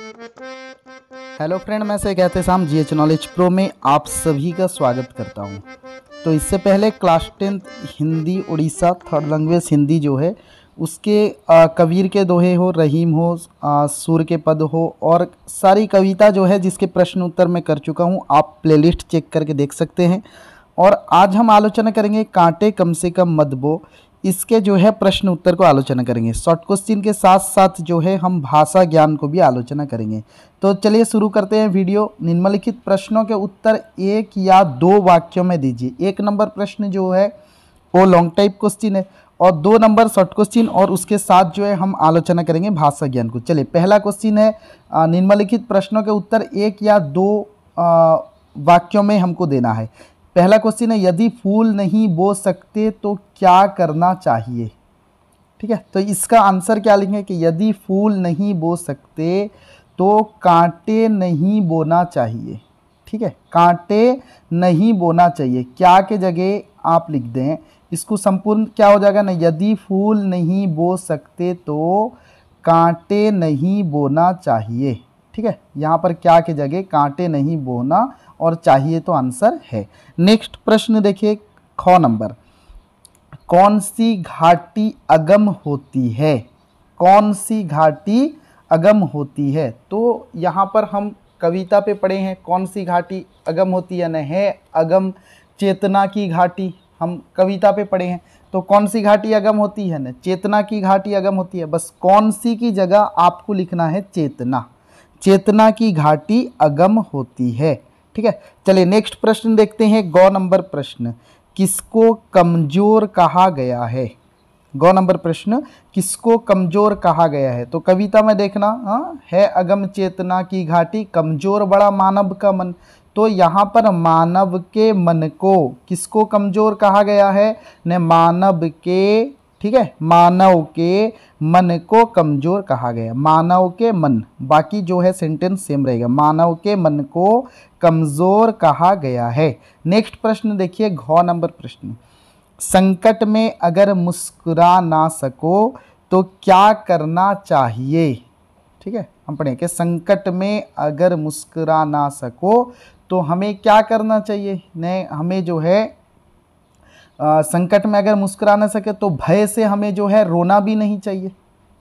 Hello friend, मैं से कहते शाम जीएच नॉलेज प्रो में आप सभी का स्वागत करता हूं। तो इससे पहले class 10 Hindi Orissa third language Hindi जो है उसके कबीर के दोहे हो, रहीम हो, सूर के पद हो और सारी कविता जो है जिसके प्रश्न उत्तर मैं कर चुका हूं, आप प्लेलिस्ट चेक करके देख सकते हैं। और आज हम आलोचना करेंगे कांटे कम से कम मत बो, इसके जो है प्रश्न उत्तर को आलोचना करेंगे। शॉर्ट क्वेश्चन के साथ साथ जो है हम भाषा ज्ञान को भी आलोचना करेंगे। तो चलिए शुरू करते हैं वीडियो। निम्नलिखित प्रश्नों के उत्तर एक या दो वाक्यों में दीजिए। 1 नंबर प्रश्न जो है वो लॉन्ग टाइप क्वेश्चन है और 2 नंबर शॉर्ट क्वेश्चन, और उसके साथ जो है हम आलोचना करेंगे भाषा ज्ञान को। चलिए, पहला क्वेश्चन है निम्नलिखित प्रश्नों के उत्तर 1 या 2 वाक्यों में हमको देना है। पहला क्वेश्चन है, यदि फूल नहीं बो सकते तो क्या करना चाहिए। ठीक है, तो इसका आंसर क्या लिखेंगे कि यदि फूल नहीं बो सकते तो कांटे नहीं बोना चाहिए। ठीक है, कांटे नहीं बोना चाहिए, क्या के जगह आप लिख दें इसको संपूर्ण क्या हो जाएगा ना, यदि फूल नहीं बो सकते तो कांटे नहीं बोना चाहिए। ठीक है, यहाँ पर क्या के जगह कांटे नहीं बोना और चाहिए तो आंसर है। नेक्स्ट प्रश्न देखिए, ख नंबर, कौन सी घाटी अगम होती है। कौन सी घाटी अगम होती है। तो यहाँ पर हम कविता पे पढ़े हैं कौन सी घाटी अगम होती है, न है अगम चेतना की घाटी, हम कविता पे पढ़े हैं। तो कौन सी घाटी अगम होती है, न चेतना की घाटी अगम होती है। बस कौन सी की जगह आपको लिखना है चेतना, चेतना की घाटी अगम होती है। ठीक है, चलिए नेक्स्ट प्रश्न देखते हैं। गौ नंबर प्रश्न, किसको कमजोर कहा गया है। गौ नंबर प्रश्न, किसको कमजोर कहा गया है। तो कविता में देखना, है अगम चेतना की घाटी, कमजोर बड़ा मानव का मन। तो यहाँ पर मानव के मन को किसको कमजोर कहा गया है, ने मानव के, ठीक है, मानव के मन को कमजोर कहा गया। मानव के मन, बाकी जो है सेंटेंस सेम रहेगा, मानव के मन को कमजोर कहा गया है। नेक्स्ट प्रश्न देखिए, घ नंबर प्रश्न, संकट में अगर मुस्कुरा ना सको तो क्या करना चाहिए। ठीक है, हम पढ़ें कि संकट में अगर मुस्कुरा ना सको तो हमें क्या करना चाहिए। ने हमें जो है संकट में अगर मुस्कुरा ना सके तो भय से हमें जो है रोना भी नहीं चाहिए।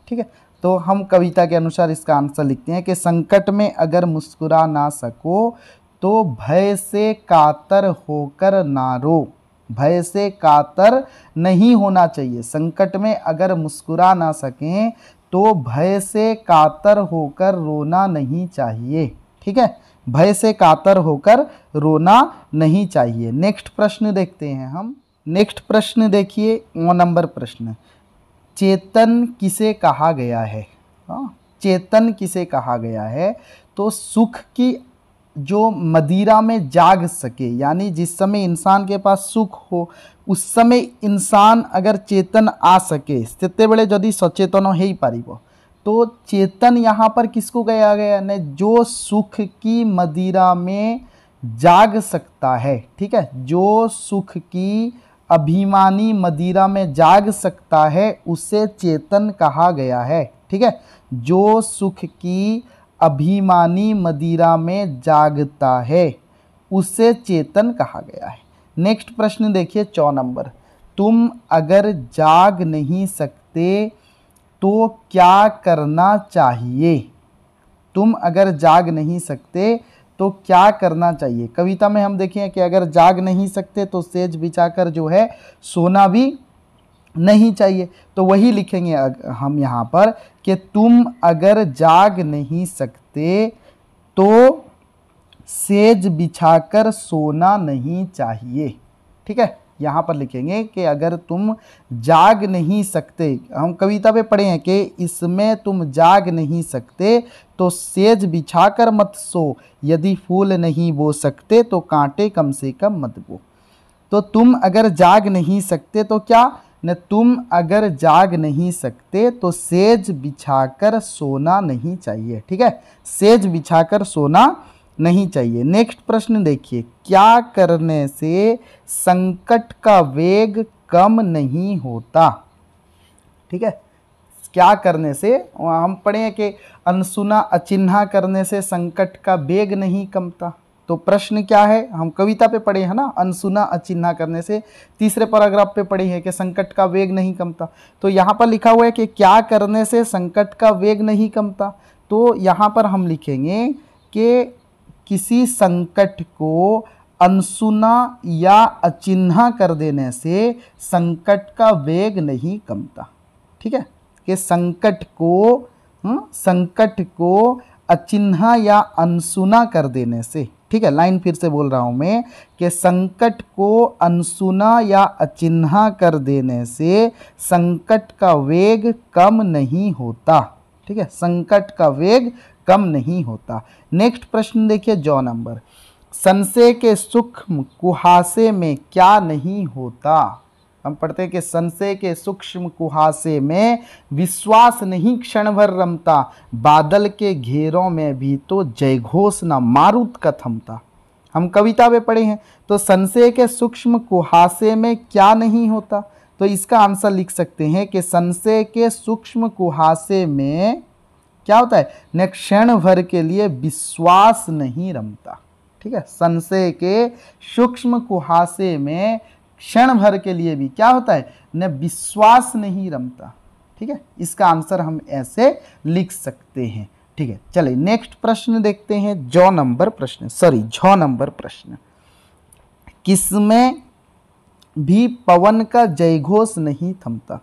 ठीक है, तो हम कविता के अनुसार इसका आंसर लिखते हैं कि संकट में अगर मुस्कुरा ना सको तो भय से कातर होकर ना रो। भय से कातर नहीं होना चाहिए। संकट में अगर मुस्कुरा ना सकें तो भय से कातर होकर रोना नहीं चाहिए। ठीक है, भय से कातर होकर रोना नहीं चाहिए। नेक्स्ट प्रश्न देखते हैं हम। नेक्स्ट प्रश्न देखिए, 9 नंबर प्रश्न, चेतन किसे कहा गया है। चेतन किसे कहा गया है। तो सुख की जो मदिरा में जाग सके, यानी जिस समय इंसान के पास सुख हो उस समय इंसान अगर चेतन आ सके, सेते बेले जदि सचेतन हो पारिबो। तो चेतन यहाँ पर किसको कहा गया ने, जो सुख की मदिरा में जाग सकता है। ठीक है, जो सुख की अभिमानी मदिरा में जाग सकता है उसे चेतन कहा गया है। ठीक है, जो सुख की अभिमानी मदिरा में जागता है उसे चेतन कहा गया है। नेक्स्ट प्रश्न देखिए, 4 नंबर, तुम अगर जाग नहीं सकते तो क्या करना चाहिए। तुम अगर जाग नहीं सकते तो क्या करना चाहिए। कविता में हम देखें कि अगर जाग नहीं सकते तो सेज बिछाकर जो है सोना भी नहीं चाहिए। तो वही लिखेंगे हम यहाँ पर कि तुम अगर जाग नहीं सकते तो सेज बिछाकर सोना नहीं चाहिए। ठीक है, यहाँ पर लिखेंगे कि अगर तुम जाग नहीं सकते, हम कविता पे पढ़े हैं कि इसमें तुम जाग नहीं सकते तो सेज बिछाकर मत सो, यदि फूल नहीं बो सकते तो कांटे कम से कम मत बो। तो तुम अगर जाग नहीं सकते तो क्या न, तुम अगर जाग नहीं सकते तो सेज बिछाकर सोना नहीं चाहिए। ठीक है, सेज बिछाकर सोना नहीं चाहिए। नेक्स्ट प्रश्न देखिए, क्या करने से संकट का वेग कम नहीं होता। ठीक है, क्या करने से, हम पढ़े हैं कि अनसुना अचिन्हा करने से संकट का वेग नहीं कमता। तो प्रश्न क्या है, हम कविता पे पढ़े हैं ना, अनसुना अचिन्हा करने से, तीसरे पैराग्राफ पे पढ़े हैं कि संकट का वेग नहीं कमता। तो यहाँ पर लिखा हुआ है कि क्या करने से संकट का वेग नहीं कमता। तो यहाँ पर हम लिखेंगे कि किसी संकट को अनसुना या अचिन्हा कर देने से संकट का वेग नहीं कमता। ठीक है, कि संकट को अचिन्हा या अनसुना कर देने से, ठीक है, लाइन फिर से बोल रहा हूं मैं, कि संकट को अनसुना या अचिन्हा कर देने से संकट का वेग कम नहीं होता। ठीक है, संकट का वेग कम नहीं होता। नेक्स्ट प्रश्न देखिए, जॉ नंबर, संशय के सूक्ष्म कुहासे में क्या नहीं होता। हम पढ़ते हैं कि संशय के सूक्ष्म कुहासे में विश्वास नहीं क्षण भर रमता, बादल के घेरों में भी तो जयघोष न मारुत का थमता। हम कविता में पढ़े हैं, तो संशय के सूक्ष्म कुहासे में क्या नहीं होता, तो इसका आंसर लिख सकते हैं कि संशय के सूक्ष्म कुहासे में क्या होता है, न क्षण भर के लिए विश्वास नहीं रमता। ठीक है, संशय के सूक्ष्म कुहासे में क्षण भर के लिए भी क्या होता है, न विश्वास नहीं रमता। ठीक है, इसका आंसर हम ऐसे लिख सकते हैं। ठीक है, चलिए नेक्स्ट प्रश्न देखते हैं, झ नंबर प्रश्न, किसमें भी पवन का जयघोष नहीं थमता।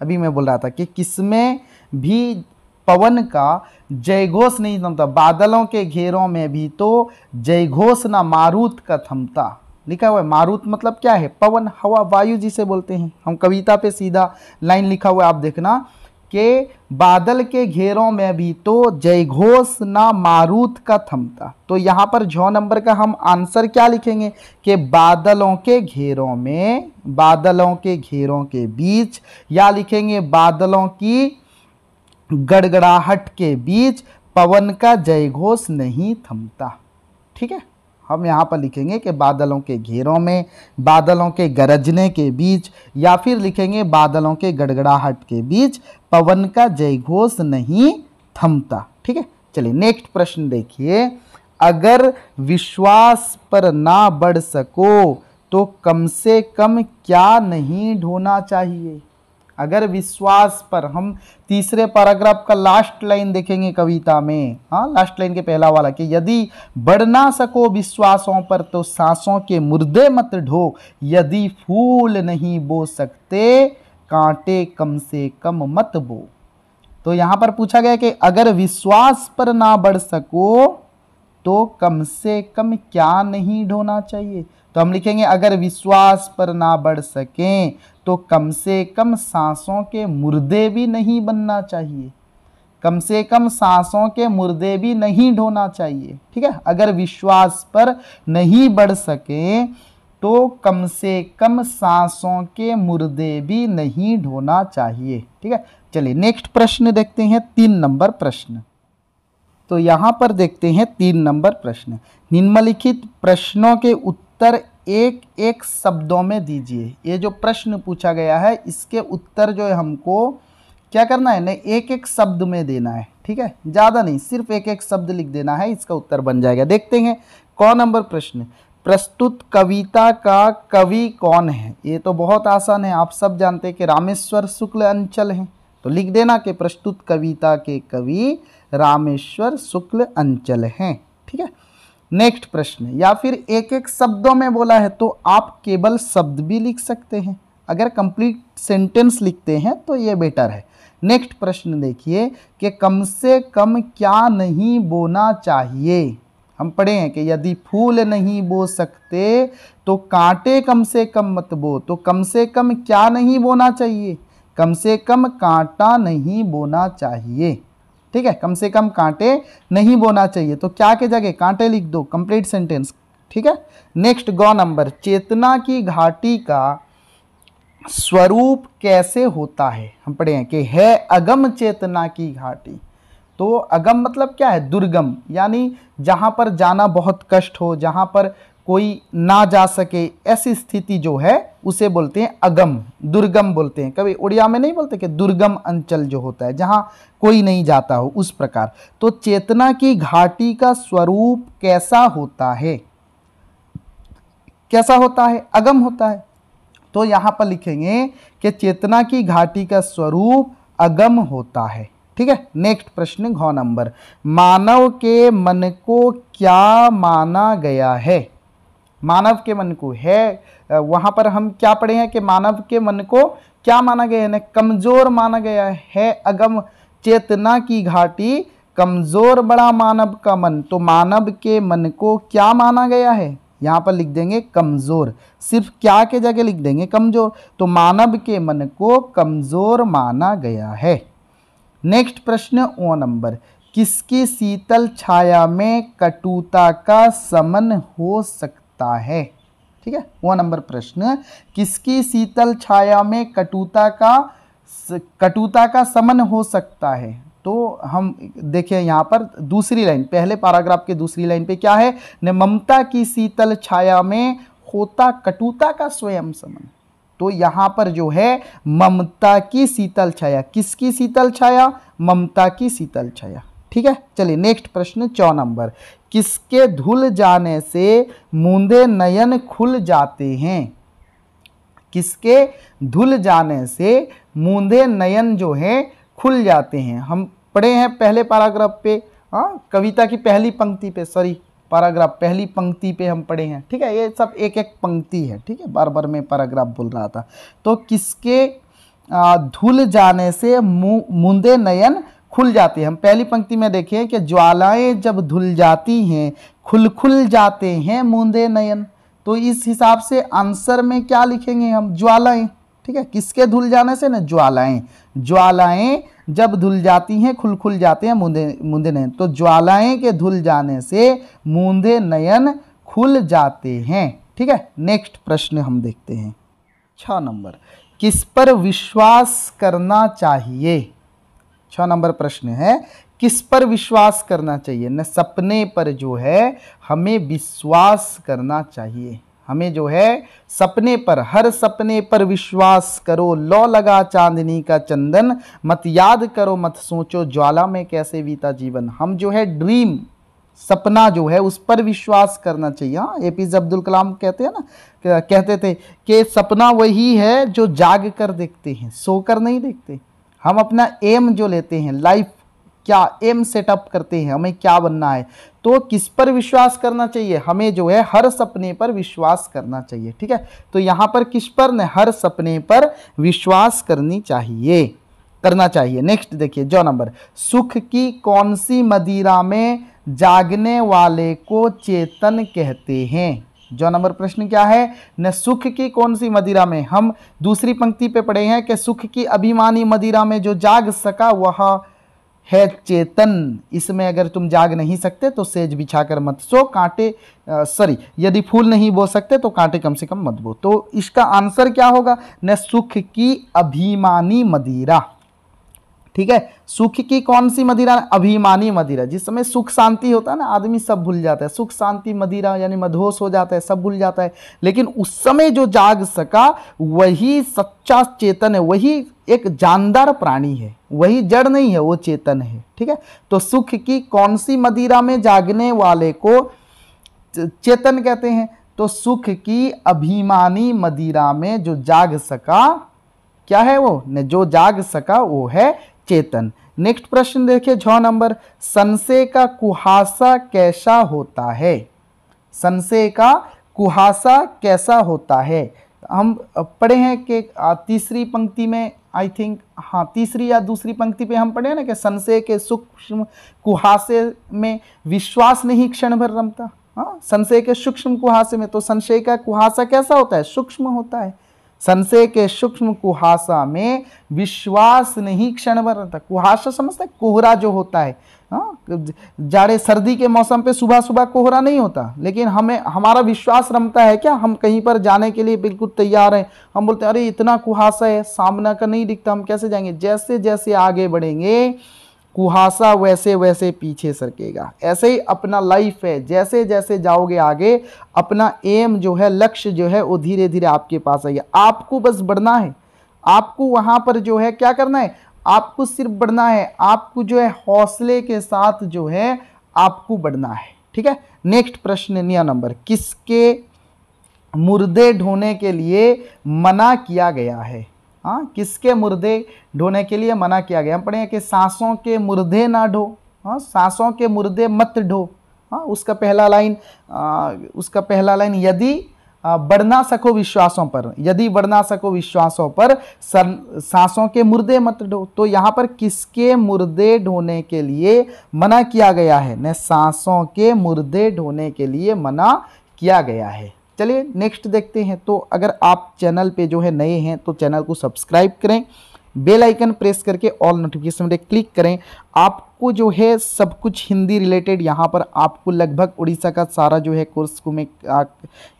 अभी मैं बोल रहा था कि किसमें भी पवन का जयघोष नहीं थमता, बादलों के घेरों में भी तो जयघोष ना मारुत का थमता। लिखा हुआ है, मारुत मतलब क्या है, पवन, हवा, वायु जिसे बोलते हैं। हम कविता पे सीधा लाइन लिखा हुआ है, आप देखना कि बादल के घेरों में भी तो जयघोष ना मारुत का थमता। तो यहाँ पर झ नंबर का हम आंसर क्या लिखेंगे कि बादलों के घेरों में, बादलों के घेरों के बीच, या लिखेंगे बादलों की गड़गड़ाहट के बीच पवन का जयघोष नहीं थमता। ठीक है, हम यहाँ पर लिखेंगे कि बादलों के घेरों में, बादलों के गरजने के बीच, या फिर लिखेंगे बादलों के गड़गड़ाहट के बीच पवन का जयघोष नहीं थमता। ठीक है, चलिए नेक्स्ट प्रश्न देखिए, अगर विश्वास पर ना बढ़ सको तो कम से कम क्या नहीं ढोना चाहिए। अगर विश्वास पर, हम तीसरे पैराग्राफ का लास्ट लाइन देखेंगे कविता में, हाँ लास्ट लाइन के पहला वाला, कि यदि बढ़ ना सको विश्वासों पर तो सांसों के मुर्दे मत ढो, यदि फूल नहीं बो सकते कांटे कम से कम मत बो। तो यहाँ पर पूछा गया कि अगर विश्वास पर ना बढ़ सको तो कम से कम क्या नहीं ढोना चाहिए। तो हम लिखेंगे अगर विश्वास पर ना बढ़ सकें तो कम से कम सांसों के मुर्दे भी नहीं बनना चाहिए, कम से कम सांसों के मुर्दे भी नहीं ढोना चाहिए। ठीक है, अगर विश्वास पर नहीं बढ़ सके तो कम से कम सांसों के मुर्दे भी नहीं ढोना चाहिए। ठीक है, चलिए नेक्स्ट प्रश्न देखते हैं, 3 नंबर प्रश्न। तो यहाँ पर देखते हैं 3 नंबर प्रश्न, निम्नलिखित प्रश्नों के उत्तर एक एक शब्दों में दीजिए। ये जो प्रश्न पूछा गया है इसके उत्तर जो है हमको क्या करना है ना, एक एक शब्द में देना है। ठीक है, ज़्यादा नहीं, सिर्फ एक एक शब्द लिख देना है, इसका उत्तर बन जाएगा। देखते हैं क नंबर प्रश्न, प्रस्तुत कविता का कवि कौन है। ये तो बहुत आसान है, आप सब जानते हैं कि रामेश्वर शुक्ल अंचल हैं। तो लिख देना कि प्रस्तुत कविता के कवि रामेश्वर शुक्ल अंचल हैं। ठीक है, नेक्स्ट प्रश्न, या फिर एक एक शब्दों में बोला है तो आप केवल शब्द भी लिख सकते हैं, अगर कंप्लीट सेंटेंस लिखते हैं तो ये बेटर है। नेक्स्ट प्रश्न देखिए कि कम से कम क्या नहीं बोना चाहिए। हम पढ़े हैं कि यदि फूल नहीं बो सकते तो कांटे कम से कम मत बो। तो कम से कम क्या नहीं बोना चाहिए, कम से कम कांटा नहीं बोना चाहिए। ठीक है, कम से कम कांटे नहीं बोना चाहिए, तो क्या के जगह कांटे लिख दो, कंप्लीट सेंटेंस। ठीक है, नेक्स्ट ग नंबर, चेतना की घाटी का स्वरूप कैसे होता है। हम पढ़े हैं कि है अगम चेतना की घाटी। तो अगम मतलब क्या है, दुर्गम, यानी जहाँ पर जाना बहुत कष्ट हो, जहाँ पर कोई ना जा सके, ऐसी स्थिति जो है उसे बोलते हैं अगम, दुर्गम बोलते हैं। कभी उड़िया में नहीं बोलते कि दुर्गम अंचल जो होता है जहां कोई नहीं जाता हो, उस प्रकार। तो चेतना की घाटी का स्वरूप कैसा होता है? कैसा होता है? अगम होता है। तो यहां पर लिखेंगे कि चेतना की घाटी का स्वरूप अगम होता है। ठीक है। नेक्स्ट प्रश्न घ नंबर, मानव के मन को क्या माना गया है? मानव के मन को है, वहां पर हम क्या पढ़े हैं कि मानव के मन को क्या माना गया है? कमजोर माना गया है। अगम चेतना की घाटी, कमजोर बड़ा मानव का मन। तो मानव के मन को क्या माना गया है? यहां पर लिख देंगे कमजोर, सिर्फ क्या के जगह लिख देंगे कमजोर। तो मानव के मन को कमजोर माना गया है। नेक्स्ट प्रश्न ओ नंबर, किसकी शीतल छाया में कटुता का समन हो सकता है? ठीक है, वो नंबर प्रश्न, किसकी शीतल छाया में कटुता का समन हो सकता है? तो हम देखिए यहाँ पर दूसरी लाइन, पहले पैराग्राफ के दूसरी लाइन पे क्या है? ने ममता की शीतल छाया में होता कटुता का स्वयं समन। तो यहाँ पर जो है ममता की शीतल छाया, किसकी शीतल छाया? ममता की शीतल छाया। ठीक है, चलिए नेक्स्ट प्रश्न 4 नंबर, किसके धुल जाने से मूंदे नयन खुल जाते हैं? किसके धुल जाने से मूंदे नयन जो है खुल जाते हैं? हम पढ़े हैं पहले पैराग्राफ पे, कविता की पहली पंक्ति पे, सॉरी पैराग्राफ पहली पंक्ति पे हम पढ़े हैं। ठीक है, ये सब एक एक पंक्ति है। ठीक है, बार बार मैं पैराग्राफ बोल रहा था। तो किसके धुल जाने से मूंदे नयन खुल जाते हैं? हम पहली पंक्ति में देखें कि ज्वालाएं जब धुल जाती हैं खुल जाते हैं मूंदे नयन। तो इस हिसाब से आंसर में क्या लिखेंगे हम? ज्वालाएं। ठीक है, किसके धुल जाने से? ना ज्वालाएं, ज्वालाएं जब धुल जाती हैं खुल जाते हैं मूंदे नयन। तो ज्वालाएं के धुल जाने से मूंदे नयन खुल जाते हैं। ठीक है, नेक्स्ट प्रश्न हम देखते हैं 6 नंबर, किस पर विश्वास करना चाहिए? 6 नंबर प्रश्न है, किस पर विश्वास करना चाहिए? न सपने पर जो है हमें विश्वास करना चाहिए। हमें जो है सपने पर, हर सपने पर विश्वास करो, लो लगा चांदनी का चंदन, मत याद करो मत सोचो ज्वाला में कैसे बीता जीवन। हम जो है ड्रीम, सपना जो है उस पर विश्वास करना चाहिए। हाँ, एपीजे अब्दुल कलाम कहते हैं ना, कहते थे कि सपना वही है जो जाग कर देखते हैं, सोकर नहीं देखते। हम अपना एम जो लेते हैं, लाइफ क्या एम सेटअप करते हैं, हमें क्या बनना है, तो किस पर विश्वास करना चाहिए? हमें जो है हर सपने पर विश्वास करना चाहिए। ठीक है, तो यहाँ पर किस पर? न हर सपने पर विश्वास करना चाहिए। नेक्स्ट देखिए 9 नंबर, सुख की कौन सी मदिरा में जागने वाले को चेतन कहते हैं? 9 नंबर प्रश्न क्या है? न सुख की कौन सी मदिरा में, हम दूसरी पंक्ति पे पढ़े हैं कि सुख की अभिमानी मदिरा में जो जाग सका वह है चेतन। इसमें अगर तुम जाग नहीं सकते तो सेज बिछाकर मत सो, कांटे यदि फूल नहीं बो सकते तो कांटे कम से कम मत बो। तो इसका आंसर क्या होगा? न सुख की अभिमानी मदिरा। ठीक है, सुख की कौन सी मदिरा? अभिमानी मदिरा। जिस समय सुख शांति होता है ना, आदमी सब भूल जाता है, सुख शांति मदिरा यानी मदहोश हो जाता है, सब भूल जाता है। लेकिन उस समय जो जाग सका वही सच्चा चेतन है, वही एक जानदार प्राणी है, वही जड़ नहीं है, वो चेतन है। ठीक है, तो सुख की कौन सी मदिरा में जागने वाले को चेतन कहते हैं? तो सुख की अभिमानी मदिरा में जो जाग सका, क्या है वो? न जो जाग सका वो है चेतन। नेक्स्ट प्रश्न देखिए 6 नंबर, संशय का कुहासा कैसा होता है? संशय का कुहासा कैसा होता है? हम पढ़े हैं कि तीसरी पंक्ति में, आई थिंक हाँ तीसरी या दूसरी पंक्ति पे हम पढ़े ना कि संशय के सूक्ष्म कुहासे में विश्वास नहीं क्षण भर रमता। हाँ, संशय के सूक्ष्म कुहासे में, तो संशय का कुहासा कैसा होता है? सूक्ष्म होता है। संशय के सूक्ष्म कुहासा में विश्वास नहीं क्षण भर रहता। कुहासा समझते हैं? कोहरा जो होता है, जाड़े सर्दी के मौसम पे सुबह सुबह कोहरा नहीं होता, लेकिन हमें हमारा विश्वास रमता है क्या? हम कहीं पर जाने के लिए बिल्कुल तैयार हैं, हम बोलते हैं अरे इतना कुहासा है, सामना का नहीं दिखता, हम कैसे जाएंगे? जैसे जैसे आगे बढ़ेंगे कुहासा वैसे वैसे पीछे सरकेगा। ऐसे ही अपना लाइफ है, जैसे जैसे जाओगे आगे अपना एम जो है, लक्ष्य जो है वो धीरे धीरे आपके पास आएगा। आपको बस बढ़ना है, आपको वहां पर जो है क्या करना है, आपको सिर्फ बढ़ना है, आपको जो है हौसले के साथ जो है आपको बढ़ना है। ठीक है, नेक्स्ट प्रश्न 9 नंबर, किसके मुर्दे ढोने के लिए मना किया गया है? हाँ, किसके मुर्दे ढोने के लिए मना किया गया? हम पढ़े कि सांसों के मुर्दे ना ढो, हाँ, सांसों के मुर्दे मत ढो। हाँ, उसका पहला लाइन यदि बढ़ ना सको विश्वासों पर, यदि बढ़ ना सको विश्वासों पर सांसों के मुर्दे मत ढो। तो यहाँ पर किसके मुर्दे ढोने के लिए मना किया गया है? न सांसों के मुर्दे ढोने के लिए मना किया गया है। चलिए नेक्स्ट देखते हैं। तो अगर आप चैनल पे जो है नए हैं तो चैनल को सब्सक्राइब करें, बेल आइकन प्रेस करके ऑल नोटिफिकेशन में क्लिक करें। आपको जो है सब कुछ हिंदी रिलेटेड यहाँ पर आपको लगभग उड़ीसा का सारा जो है कोर्स को मैं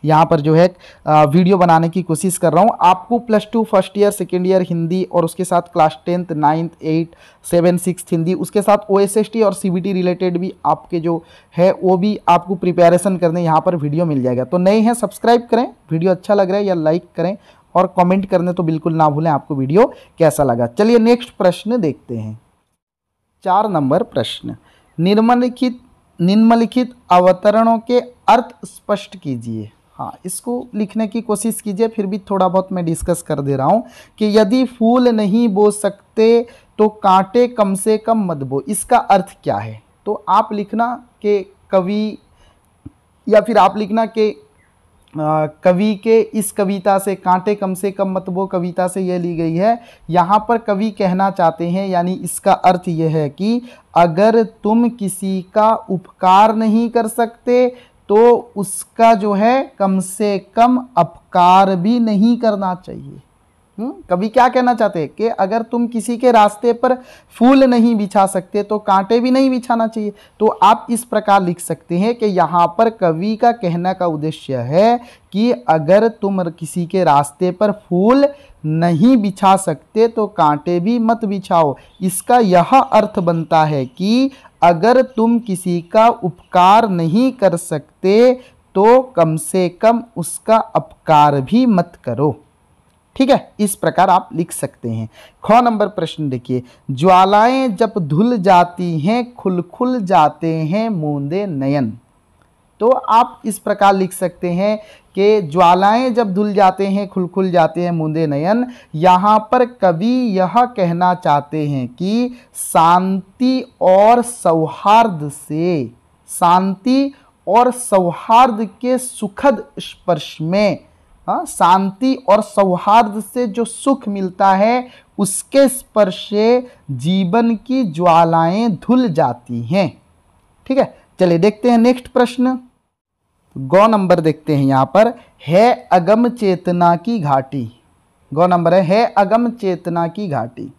यहाँ पर जो है वीडियो बनाने की कोशिश कर रहा हूँ। आपको +2 first year second year Hindi और उसके साथ class 10th 9th 8th 7th 6th Hindi, उसके साथ OSST और CBT रिलेटेड भी आपके जो है वो भी आपको प्रिपरेशन करने यहाँ पर वीडियो मिल जाएगा। तो नए हैं सब्सक्राइब करें, वीडियो अच्छा लग रहा है या लाइक करें और कमेंट करने तो बिल्कुल ना भूलें आपको वीडियो कैसा लगा। चलिए नेक्स्ट प्रश्न देखते हैं। 4 नंबर प्रश्न, निम्नलिखित अवतरणों के अर्थ स्पष्ट कीजिए। हाँ, इसको लिखने की कोशिश कीजिए, फिर भी थोड़ा बहुत मैं डिस्कस कर दे रहा हूँ कि यदि फूल नहीं बो सकते तो कांटे कम से कम मत बो, इसका अर्थ क्या है? तो आप लिखना कि कवि, या फिर आप लिखना कि कवि के इस कविता से कांटे कम से कम मत बो कविता से ये ली गई है। यहाँ पर कवि कहना चाहते हैं, यानी इसका अर्थ यह है कि अगर तुम किसी का उपकार नहीं कर सकते तो उसका जो है कम से कम अपकार भी नहीं करना चाहिए। कवि क्या कहना चाहते हैं कि अगर तुम किसी के रास्ते पर फूल नहीं बिछा सकते तो कांटे भी नहीं बिछाना चाहिए। तो आप इस प्रकार लिख सकते हैं कि यहाँ पर कवि का कहने का उद्देश्य है कि अगर तुम किसी के रास्ते पर फूल नहीं बिछा सकते तो कांटे भी मत बिछाओ। इसका यह अर्थ बनता है कि अगर तुम किसी का उपकार नहीं कर सकते तो कम से कम उसका अपकार भी मत करो। ठीक है, इस प्रकार आप लिख सकते हैं। ख नंबर प्रश्न देखिए, ज्वालाएं जब धुल जाती हैं खुल खुल जाते हैं मूंदे नयन। तो आप इस प्रकार लिख सकते हैं कि ज्वालाएं जब धुल जाते हैं खुल खुल जाते हैं मूंदे नयन। यहाँ पर कवि यह कहना चाहते हैं कि शांति और सौहार्द से, शांति और सौहार्द के सुखद स्पर्श में, शांति और सौहार्द से जो सुख मिलता है उसके स्पर्श से जीवन की ज्वालाएं धुल जाती हैं। ठीक है, चलिए देखते हैं नेक्स्ट प्रश्न। गौ नंबर देखते हैं। यहाँ पर है अगम चेतना की घाटी। गौ नंबर है अगम चेतना की घाटी।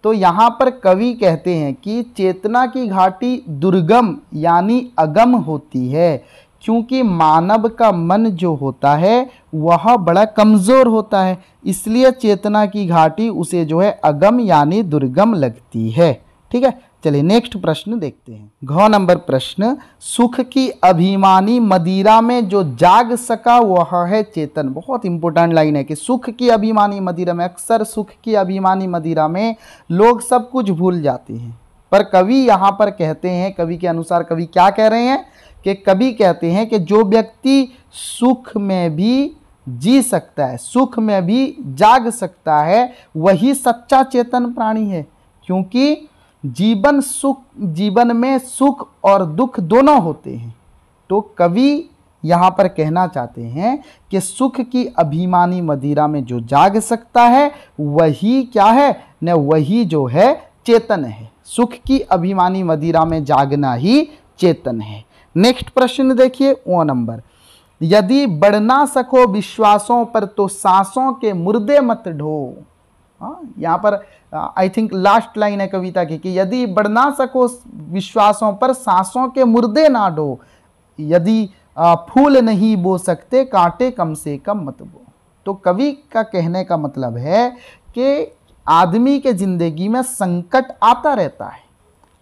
तो यहाँ पर कवि कहते हैं कि चेतना की घाटी दुर्गम यानी अगम होती है, क्योंकि मानव का मन जो होता है वह बड़ा कमज़ोर होता है, इसलिए चेतना की घाटी उसे जो है अगम यानी दुर्गम लगती है। ठीक है, चलिए नेक्स्ट प्रश्न देखते हैं। घ नंबर प्रश्न, सुख की अभिमानी मदिरा में जो जाग सका वह है चेतन। बहुत इंपॉर्टेंट लाइन है कि सुख की अभिमानी मदिरा में, अक्सर सुख की अभिमानी मदिरा में लोग सब कुछ भूल जाते हैं, पर कवि यहाँ पर कहते हैं, कवि के अनुसार कवि क्या कह रहे हैं कि कवि कहते हैं कि जो व्यक्ति सुख में भी जी सकता है, सुख में भी जाग सकता है, वही सच्चा चेतन प्राणी है। क्योंकि जीवन में सुख और दुख दोनों होते हैं। तो कवि यहाँ पर कहना चाहते हैं कि सुख की अभिमानी मदिरा में जो जाग सकता है वही क्या है न, वही जो है चेतन है। सुख की अभिमानी मदिरा में जागना ही चेतन है। नेक्स्ट प्रश्न देखिए, 9 नंबर, यदि बढ़ ना सको विश्वासों पर तो सांसों के मुर्दे मत ढो। यहाँ पर आई थिंक लास्ट लाइन है कविता की कि यदि बढ़ ना सको विश्वासों पर सांसों के मुर्दे ना ढो, यदि फूल नहीं बो सकते कांटे कम से कम मत बो। तो कवि का कहने का मतलब है कि आदमी के जिंदगी में संकट आता रहता है,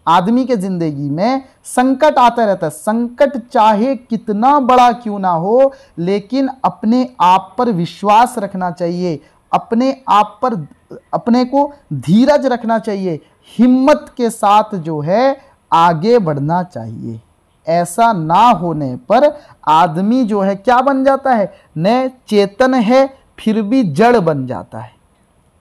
आदमी के जिंदगी में संकट आता रहता है। संकट चाहे कितना बड़ा क्यों ना हो, लेकिन अपने आप पर विश्वास रखना चाहिए, अपने आप पर अपने को धीरज रखना चाहिए, हिम्मत के साथ जो है आगे बढ़ना चाहिए। ऐसा ना होने पर आदमी जो है क्या बन जाता है, न चेतन है फिर भी जड़ बन जाता है।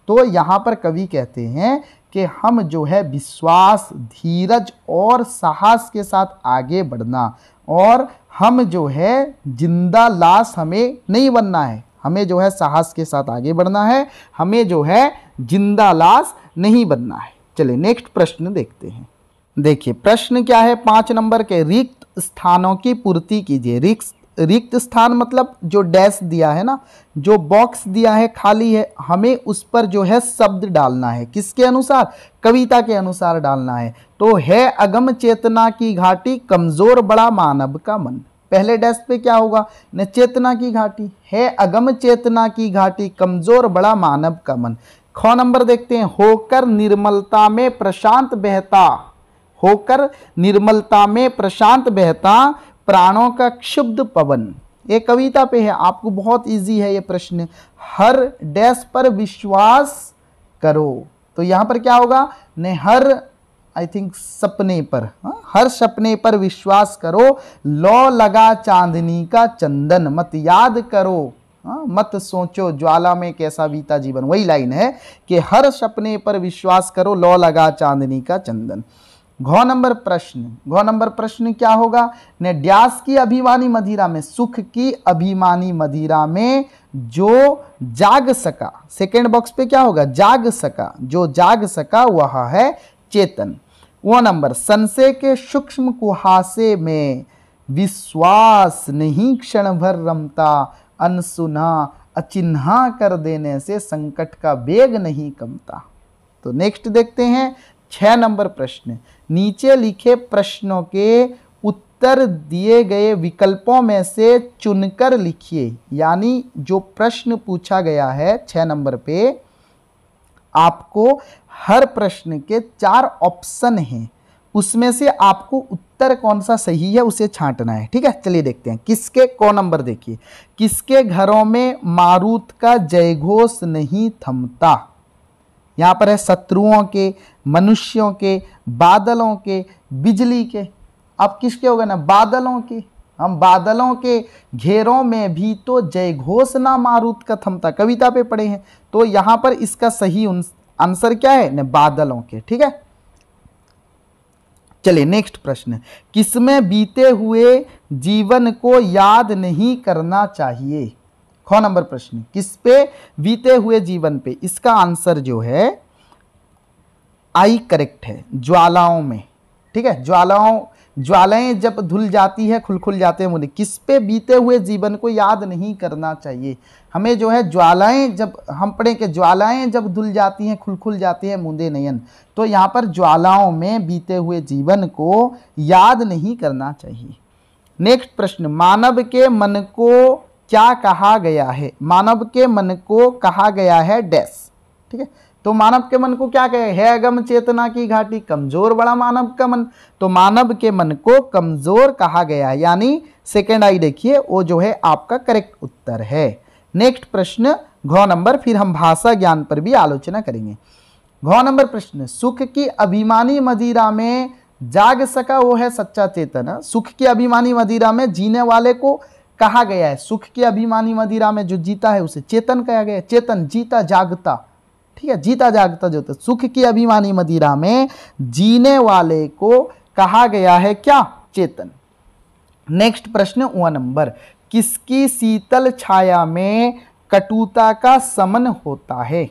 तो यहाँ पर कवि कहते हैं कि हम जो है विश्वास, धीरज और साहस के साथ आगे बढ़ना, और हम जो है जिंदा लाश हमें नहीं बनना है, हमें जो है साहस के साथ आगे बढ़ना है, हमें जो है जिंदा लाश नहीं बनना है। चलिए नेक्स्ट प्रश्न देखते हैं। देखिए प्रश्न क्या है, 5 नंबर के, रिक्त स्थानों की पूर्ति कीजिए। रिक्त स्थान मतलब जो डैश दिया है ना, जो बॉक्स दिया है खाली है, हमें उस पर जो है शब्द डालना है। किसके अनुसार, कविता के अनुसार डालना है। तो है अगम चेतना की घाटी, कमजोर बड़ा मानव का मन। पहले डैश पे क्या होगा, न चेतना की घाटी, है अगम चेतना की घाटी, कमजोर बड़ा मानव का मन। ख नंबर देखते हैं, होकर निर्मलता में प्रशांत बहता, होकर निर्मलता में प्रशांत बहता, प्राणों का क्षुब्ध पवन। ये कविता पे है, आपको बहुत इजी है ये प्रश्न। हर डैश पर विश्वास करो, तो यहां पर क्या होगा, ने हर आई थिंक सपने पर, हर सपने पर विश्वास करो, लो लगा चांदनी का चंदन, मत याद करो, मत सोचो ज्वाला में कैसा बीता जीवन। वही लाइन है कि हर सपने पर विश्वास करो, लो लगा चांदनी का चंदन। घ नंबर प्रश्न क्या होगा, ने ड्यास की अभिमानी मदिरा में, सुख की अभिमानी मदिरा में जो जाग सका। सेकेंड बॉक्स पे क्या होगा, जाग सका, जो जाग सका वह है चेतन। वो नंबर, संशय के सूक्ष्म कुहासे में विश्वास नहीं क्षण भर रमता, अनसुना अचिन्हा कर देने से संकट का वेग नहीं कमता। तो नेक्स्ट देखते हैं 6 नंबर प्रश्न, नीचे लिखे प्रश्नों के उत्तर दिए गए विकल्पों में से चुनकर लिखिए। यानी जो प्रश्न पूछा गया है 6 नंबर पे, आपको हर प्रश्न के 4 ऑप्शन हैं, उसमें से आपको उत्तर कौन सा सही है उसे छांटना है। ठीक है, चलिए देखते हैं। किसके, क नंबर देखिए, किसके घरों में मारुत का जयघोष नहीं थमता। यहाँ पर है शत्रुओं के, मनुष्यों के, बादलों के, बिजली के। अब किसके होगा ना, बादलों के। हम बादलों के घेरों में भी तो जयघोष ना मारुत का थमता, कविता पे पढ़े हैं। तो यहाँ पर इसका सही आंसर क्या है न, बादलों के। ठीक है, चलिए नेक्स्ट प्रश्न, किसमें बीते हुए जीवन को याद नहीं करना चाहिए। ख नंबर प्रश्न, किस पे, बीते हुए जीवन पे। इसका आंसर जो है आई करेक्ट है, ज्वालाओं में। ठीक है, ज्वालाएं जब धुल जाती है, खुल जाते हैं मुझे, किस पे, बीते हुए जीवन को याद नहीं करना चाहिए। हमें जो है ज्वालाएं, जब हम पढ़े कि ज्वालाएं जब धुल जाती हैं, खुल जाती है मुंदे नयन, तो यहाँ पर ज्वालाओं में बीते हुए जीवन को याद नहीं करना चाहिए। नेक्स्ट प्रश्न, मानव के मन को क्या कहा गया है। मानव के मन को कहा गया है डैश। ठीक है, तो मानव के मन को क्या कहे, है अगम चेतना की घाटी, कमजोर बड़ा मानव का मन। तो मानव के मन को कमजोर कहा गया है, यानी सेकेंड आई देखिए, वो जो है आपका करेक्ट उत्तर है। नेक्स्ट प्रश्न घ नंबर, फिर हम भाषा ज्ञान पर भी आलोचना करेंगे। घ नंबर प्रश्न, सुख की अभिमानी मदिरा में जाग सका वो है सच्चा चेतन। सुख की अभिमानी मदिरा में जीने वाले को कहा गया है, सुख की अभिमानी मदिरा में जो जीता है उसे चेतन कहा गया है। चेतन, जीता जागता। ठीक है, जीता जागता जो, तो सुख की अभिमानी मदिरा में जीने वाले को कहा गया है क्या, चेतन। नेक्स्ट प्रश्न 1 नंबर, किसकी शीतल छाया में कटुता का समन होता है।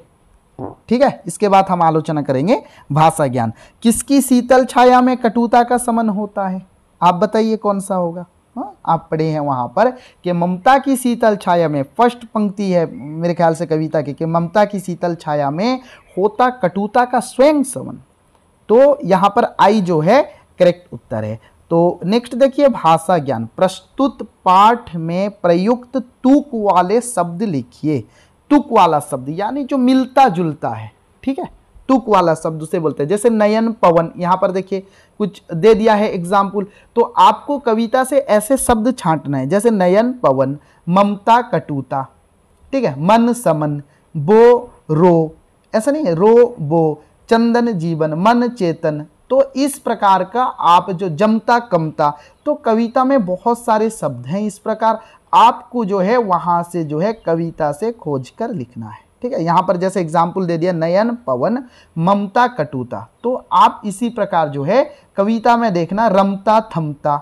ठीक है, इसके बाद हम आलोचना करेंगे भाषा ज्ञान। किसकी शीतल छाया में कटुता का समन होता है, आप बताइए कौन सा होगा। आप पढ़े हैं वहां पर कि ममता की शीतल छाया में, फर्स्ट पंक्ति है मेरे ख्याल से कविता की, कि ममता की शीतल छाया में होता कटुता का स्वयं समन। तो यहाँ पर आई जो है करेक्ट उत्तर है। तो नेक्स्ट देखिए भाषा ज्ञान, प्रस्तुत पाठ में प्रयुक्त तुक वाले शब्द लिखिए। तुक वाला शब्द यानी जो मिलता जुलता है। ठीक है, तुक वाला शब्द उसे बोलते हैं। जैसे नयन पवन, यहाँ पर देखिए कुछ दे दिया है एग्जाम्पल, तो आपको कविता से ऐसे शब्द छांटना है, जैसे नयन पवन, ममता कटुता, ठीक है, मन समन, बो रो, ऐसा नहीं है, रो बो, चंदन जीवन, मन चेतन। तो इस प्रकार का आप जो जमता कमता, तो कविता में बहुत सारे शब्द हैं इस प्रकार, आपको जो है वहां से जो है कविता से खोज कर लिखना है, ठीक है। यहाँ पर जैसे एग्जाम्पल दे दिया नयन पवन, ममता कटुता, तो आप इसी प्रकार जो है कविता में देखना रमता थमता,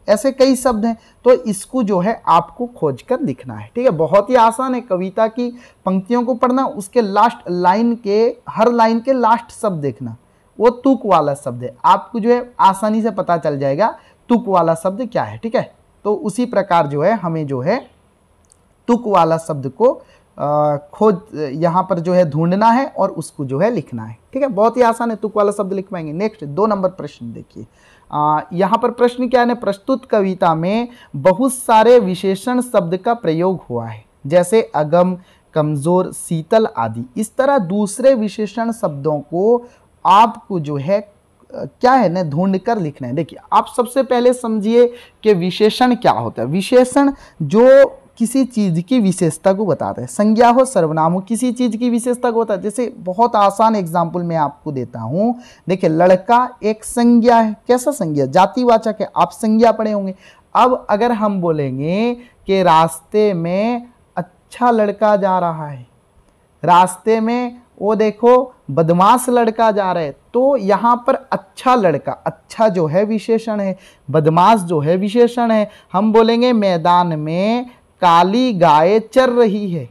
ऐसे कई शब्द हैं, तो इसको जो है आपको खोज कर लिखना है, ठीक है। बहुत ही आसान है कविता की पंक्तियों को पढ़ना, उसके लास्ट लाइन के, हर लाइन के लास्ट शब्द देखना, वो तुक वाला शब्द है, आपको जो है आसानी से पता चल जाएगा तुक वाला शब्द क्या है, ठीक है। तो उसी प्रकार जो है हमें जो है तुक वाला शब्द को खोज यहाँ पर जो है ढूंढना है और उसको जो है लिखना है, ठीक है। बहुत ही आसान है, तुक वाला शब्द लिख पाएंगे। नेक्स्ट 2 नंबर प्रश्न देखिए, यहाँ पर प्रश्न क्या है, प्रस्तुत कविता में बहुत सारे विशेषण शब्द का प्रयोग हुआ है, जैसे अगम, कमजोर, शीतल आदि। इस तरह दूसरे विशेषण शब्दों को आपको जो है क्या है ना ढूंढ कर लिखना है। देखिए आप सबसे पहले समझिए कि विशेषण क्या होता है। विशेषण जो किसी चीज की विशेषता को बताता है, संज्ञा हो सर्वनाम हो, किसी चीज की विशेषता को बताता है। जैसे बहुत आसान एग्जाम्पल मैं आपको देता हूं, देखिए लड़का एक संज्ञा है, कैसा संज्ञा, जातिवाचक है, आप संज्ञा पढ़े होंगे। अब अगर हम बोलेंगे कि रास्ते में अच्छा लड़का जा रहा है, रास्ते में वो देखो बदमाश लड़का जा रहा है, तो यहाँ पर अच्छा लड़का, अच्छा जो है विशेषण है, बदमाश जो है विशेषण है। हम बोलेंगे मैदान में काली गाय चर रही है,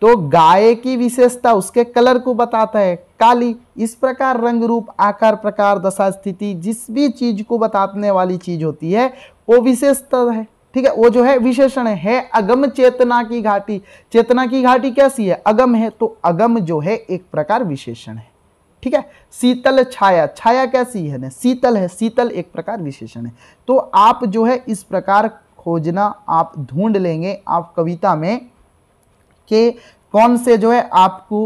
तो गाय की विशेषता उसके कलर को बताता है, काली। इस प्रकार रंग रूप आकार प्रकार दशा स्थिति जिस भी चीज को बताने वाली चीज होती है वो विशेषता है, ठीक है, वो जो है विशेषण है। अगम चेतना की घाटी, चेतना की घाटी कैसी है, अगम है, तो अगम जो है एक प्रकार विशेषण है, ठीक है। शीतल छाया, छाया कैसी है ना, शीतल है, शीतल एक प्रकार विशेषण है। तो आप जो है इस प्रकार खोजना, आप ढूंढ लेंगे आप कविता में कि कौन से जो है आपको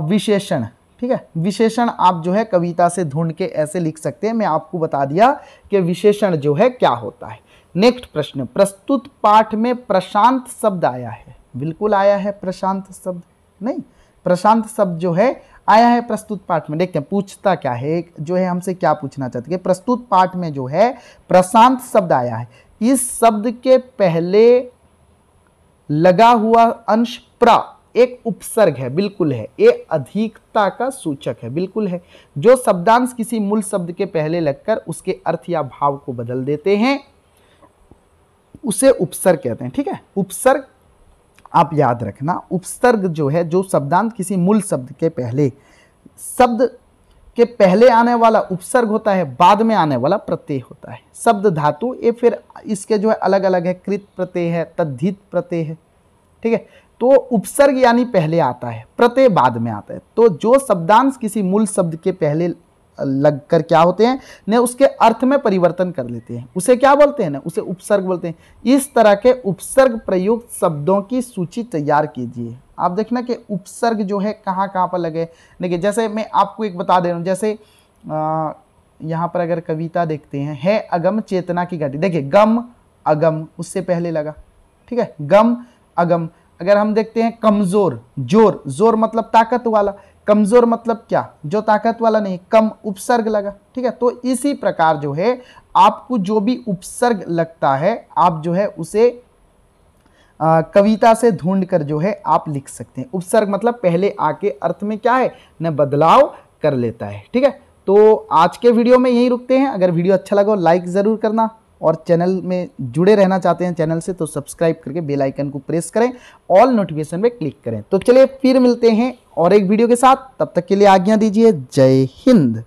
विशेषण, ठीक है, विशेषण आप जो है कविता से ढूंढ के ऐसे लिख सकते हैं। मैं आपको बता दिया कि विशेषण जो है क्या होता है। नेक्स्ट प्रश्न, प्रस्तुत पाठ में प्रशांत शब्द आया है, बिल्कुल आया है प्रशांत शब्द, नहीं, प्रशांत शब्द जो है आया है प्रस्तुत पाठ में। देखते हैं पूछता क्या है, जो है हमसे क्या पूछना चाहते हैं, प्रस्तुत पाठ में जो है प्रशांत शब्द आया है, इस शब्द के पहले लगा हुआ अंश प्र एक उपसर्ग है, बिल्कुल है, ये अधिकता का सूचक है, बिल्कुल है। जो शब्दांश किसी मूल शब्द के पहले लगकर उसके अर्थ या भाव को बदल देते हैं उसे उपसर्ग कहते हैं, ठीक है। उपसर्ग आप याद रखना, उपसर्ग जो है जो शब्दांश किसी मूल शब्द के पहले, शब्द के पहले आने वाला उपसर्ग होता है, बाद में आने वाला प्रत्यय होता है। शब्द धातु ये फिर इसके जो है अलग अलग है, कृत प्रत्यय है, तद्धित प्रत्यय है, ठीक है। तो उपसर्ग यानी पहले आता है, प्रत्यय बाद में आता है। तो जो शब्दांश किसी मूल शब्द के पहले लगकर क्या होते हैं ने उसके अर्थ में परिवर्तन कर लेते हैं, उसे क्या बोलते हैं ना, उसे उपसर्ग बोलते हैं। इस तरह के उपसर्ग प्रयुक्त शब्दों की सूची तैयार कीजिए। आप देखना कि उपसर्ग जो है कहाँ कहाँ पर लगे। देखिए जैसे मैं आपको एक बता दे रहा हूँ, जैसे यहाँ पर अगर कविता देखते हैं, है अगम चेतना की घाटी, देखिए गम अगम उससे पहले लगा, ठीक है, गम अगम। अगर हम देखते हैं कमजोर, जोर, जोर मतलब ताकत वाला, कमजोर मतलब क्या, जो ताकत वाला नहीं, कम उपसर्ग लगा, ठीक है। तो इसी प्रकार जो है आपको जो भी उपसर्ग लगता है आप जो है उसे कविता से ढूंढ कर जो है आप लिख सकते हैं। उपसर्ग मतलब पहले आके अर्थ में क्या है न बदलाव कर लेता है, ठीक है। तो आज के वीडियो में यही रुकते हैं। अगर वीडियो अच्छा लगा लाइक ज़रूर करना, और चैनल में जुड़े रहना चाहते हैं चैनल से तो सब्सक्राइब करके बेल आइकन को प्रेस करें, ऑल नोटिफिकेशन पे क्लिक करें। तो चलिए फिर मिलते हैं और एक वीडियो के साथ, तब तक के लिए आज्ञा दीजिए। जय हिंद।